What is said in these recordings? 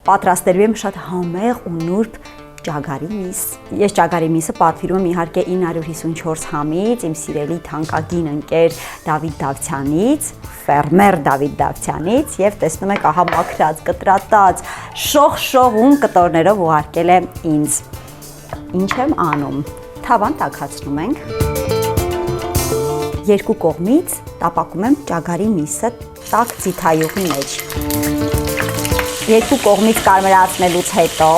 պատրաստելու եմ շատ համեղ ու նուրբ ճագարի միս։ Ես ճագարի միսը պատվիրում եմ իհարկե 954 համից, իմ սիրելի թանկագին ընկեր Դավիթ Դավթյանից, ֆերմեր Դավիթ Դավթյանից, եւ տեսնում եք, ահա մաքրած, կտրատած, շող-շողուն կտորներով ուղարկել է ինձ։ Ինչ եմ անում։ Թավան տաքացնում ենք։ Երկու կողմից տապակում եմ ճագարի միսը տաք ձիթայուղի մեջ։ Երկու կողմից կարմրացնելուց հետո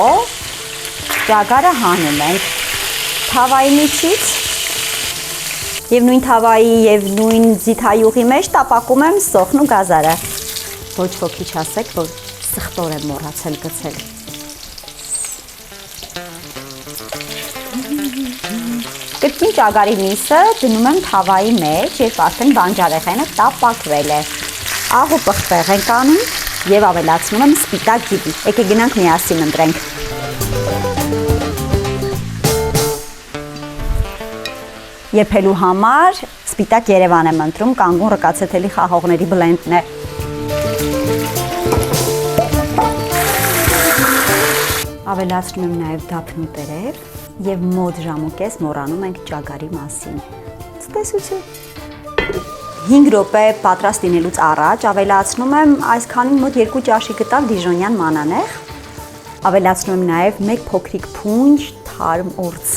ճագարը հանում ենք թավայի միջից եւ նույն թավայի եւ նույն ձիթայուղի մեջ տապակում եմ սոխն ու գազարը։ Ոչ ոքի չասեք, որ սխտոր եմ մոռացել գցել։ Կրկին ճագարի միսը դնում եմ թավայի մեջ, երբ արդեն բանջարեղենը տապակվել է։ Ահ ու պղպեղ ենք անում եւ ավելացնում եմ սպիտակ ջիպի։ Եկեք գնանք միասին ընտրենք։ Եփելու համար սպիտակ Երևան եմ ընտրում, կանգուն ռկացեթելի խաղողների բլենդն է։ Ավելացնում եմ նաև դափնու տերև եւ մոտ ժամ ու կես մոռանում ենք ճագարի մասին։ Ցտեսություն։ 5 րոպե պատրաստ լինելուց առաջ ավելացնում եմ այսքանին մոտ 2 ճաշի գտավ դիժոնյան մանանեխ։ Ավելացնում եմ նաև 1 փոքրիկ փունջ թարմ ուրց։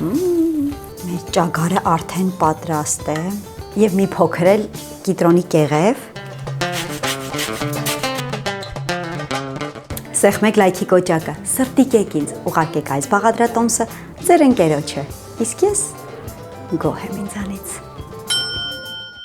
Մեր ճագարը արդեն պատրաստ է եւ մի փոքր էլ կիտրոնի կեղև։ Սեղմեք լայքի կոճակը, սրտիկեք ինձ, ուղարկեք այս բաղադրատոմսը ձեր ընկերոջը, իսկ ես գոհ եմ ինձանից։